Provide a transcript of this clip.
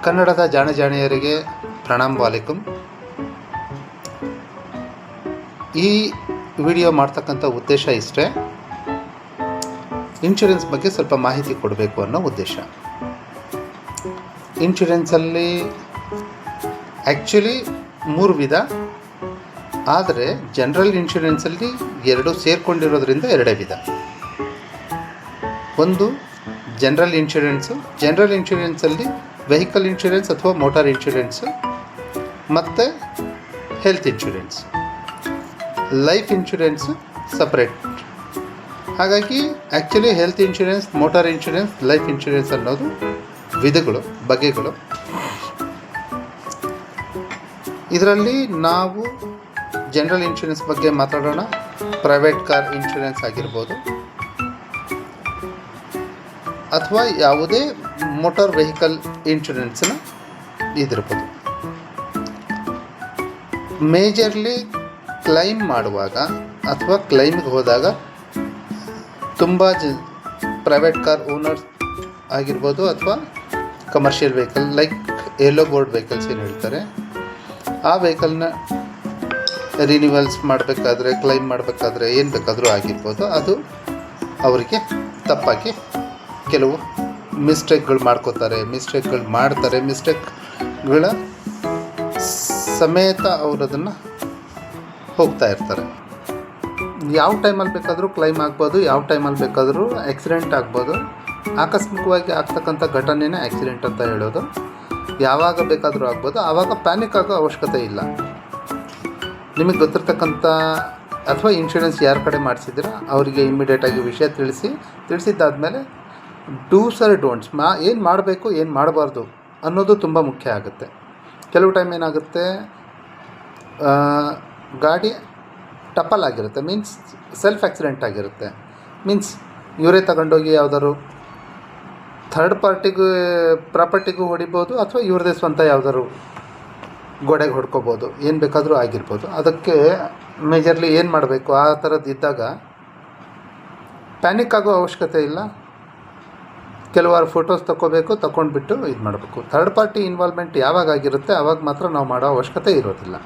ಕನ್ನಡದ ಜಾಣೆಯರಿಗೆ ಪ್ರಣಾಮ್ ವಾಲೇಕುಮ್. ಈ ವಿಡಿಯೋ ಮಾಡ್ತಕ್ಕಂಥ ಉದ್ದೇಶ ಇಷ್ಟೇ, ಇನ್ಶೂರೆನ್ಸ್ ಬಗ್ಗೆ ಸ್ವಲ್ಪ ಮಾಹಿತಿ ಕೊಡಬೇಕು ಅನ್ನೋ ಉದ್ದೇಶ. ಇನ್ಶೂರೆನ್ಸಲ್ಲಿ ಆ್ಯಕ್ಚುಲಿ 3 ವಿಧ, ಆದರೆ ಜನರಲ್ ಇನ್ಶೂರೆನ್ಸಲ್ಲಿ 2 ಸೇರಿಕೊಂಡಿರೋದ್ರಿಂದ 2 ವಿಧ. ಒಂದು ಜನರಲ್ ಇನ್ಶೂರೆನ್ಸಲ್ಲಿ ವೆಹಿಕಲ್ ಇನ್ಶೂರೆನ್ಸ್ ಅಥವಾ ಮೋಟಾರ್ ಇನ್ಶೂರೆನ್ಸು ಮತ್ತು health insurance. Life insurance separate. ಹಾಗಾಗಿ actually health insurance, motor insurance, life insurance ಅನ್ನೋದು ಬಗೆಗಳು. ಇದರಲ್ಲಿ ನಾವು ಜನರಲ್ ಇನ್ಶೂರೆನ್ಸ್ ಬಗ್ಗೆ ಮಾತಾಡೋಣ. ಪ್ರೈವೇಟ್ ಕಾರ್ ಇನ್ಶೂರೆನ್ಸ್ ಆಗಿರ್ಬೋದು ಅಥವಾ ಯಾವುದೇ ಮೋಟಾರ್ ವೆಹಿಕಲ್ ಇನ್ಶೂರೆನ್ಸ್ನ ಇದಿರ್ಬೋದು. ಮೇಜರ್ಲಿ ಕ್ಲೈಮ್ ಮಾಡುವಾಗ ಅಥವಾ ಕ್ಲೈಮ್ಗೆ ಹೋದಾಗ ತುಂಬ ಪ್ರೈವೇಟ್ ಕಾರ್ ಓನರ್ಸ್ ಆಗಿರ್ಬೋದು ಅಥವಾ commercial vehicle like yellow board vehicles ಏನು ಹೇಳ್ತಾರೆ, ಆ ವೆಹಿಕಲ್ನ ರಿನ್ಯೂವಲ್ಸ್ ಮಾಡಬೇಕಾದ್ರೆ, ಕ್ಲೈಮ್ ಮಾಡಬೇಕಾದ್ರೆ ಏನು ಬೇಕಾದರೂ ಆಗಿರ್ಬೋದು, ಅದು ಅವರಿಗೆ ತಪ್ಪಾಗಿ ಕೆಲವು ಮಿಸ್ಟೇಕ್ಗಳು ಮಾಡ್ತಾರೆ. ಮಿಸ್ಟೇಕ್ಗಳ ಸಮೇತ ಅವರು ಅದನ್ನು ಹೋಗ್ತಾ ಇರ್ತಾರೆ. ಯಾವ ಟೈಮಲ್ಲಿ ಬೇಕಾದರೂ ಕ್ಲೈಮ್ ಆಗ್ಬೋದು, ಯಾವ ಟೈಮಲ್ಲಿ ಬೇಕಾದರೂ ಆಕ್ಸಿಡೆಂಟ್ ಆಗ್ಬೋದು. ಆಕಸ್ಮಿಕವಾಗಿ ಆಗ್ತಕ್ಕಂಥ ಘಟನೆನೇ ಆಕ್ಸಿಡೆಂಟ್ ಅಂತ ಹೇಳೋದು. ಯಾವಾಗ ಬೇಕಾದರೂ ಆಗ್ಬೋದು. ಆವಾಗ ಪ್ಯಾನಿಕ್ ಆಗೋ ಅವಶ್ಯಕತೆ ಇಲ್ಲ. ನಿಮಗೆ ಗೊತ್ತಿರ್ತಕ್ಕಂಥ ಅಥವಾ ಇನ್ಶೂರೆನ್ಸ್ ಯಾರ ಕಡೆ ಮಾಡಿಸಿದ್ದೀರ ಅವರಿಗೆ ಇಮ್ಮಿಡಿಯೇಟಾಗಿ ವಿಷಯ ತಿಳಿಸಿದ್ದಾದಮೇಲೆ ಡೂಸ್ ಆರ್ ಡೋಂಟ್ಸ್, ಏನು ಮಾಡಬೇಕು ಏನು ಮಾಡಬಾರ್ದು ಅನ್ನೋದು ತುಂಬ ಮುಖ್ಯ ಆಗುತ್ತೆ. ಕೆಲವು ಟೈಮ್ ಏನಾಗುತ್ತೆ, ಗಾಡಿ ಟಪ್ಪಲ್ ಆಗಿರುತ್ತೆ, ಮೀನ್ಸ್ ಸೆಲ್ಫ್ ಆಕ್ಸಿಡೆಂಟ್ ಆಗಿರುತ್ತೆ. ಮೀನ್ಸ್ ಇವರೇ ತಗೊಂಡೋಗಿ ಯಾವುದಾದ್ರು ಥರ್ಡ್ ಪಾರ್ಟಿಗೂ ಪ್ರಾಪರ್ಟಿಗೂ ಹೊಡಿಬೋದು ಅಥವಾ ಇವ್ರದೇ ಸ್ವಂತ ಯಾವುದಾದ್ರು ಗೋಡೆಗೆ ಹೊಡ್ಕೋಬೋದು, ಏನು ಬೇಕಾದರೂ ಆಗಿರ್ಬೋದು. ಅದಕ್ಕೆ ಮೇಜರ್ಲಿ ಏನು ಮಾಡಬೇಕು, ಆ ಥರದ್ದು ಇದ್ದಾಗ ಪ್ಯಾನಿಕ್ ಆಗೋ ಅವಶ್ಯಕತೆ ಇಲ್ಲ. ಕೆಲವಾರು ಫೋಟೋಸ್ ತಗೊಂಡ್ಬಿಟ್ಟು ಇದು ಮಾಡಬೇಕು. ಥರ್ಡ್ ಪಾರ್ಟಿ ಇನ್ವಾಲ್ವ್ಮೆಂಟ್ ಯಾವಾಗ ಆಗಿರುತ್ತೆ ಆವಾಗ ಮಾತ್ರ ನಾವು ಮಾಡೋ ಅವಶ್ಯಕತೆ ಇರೋದಿಲ್ಲ.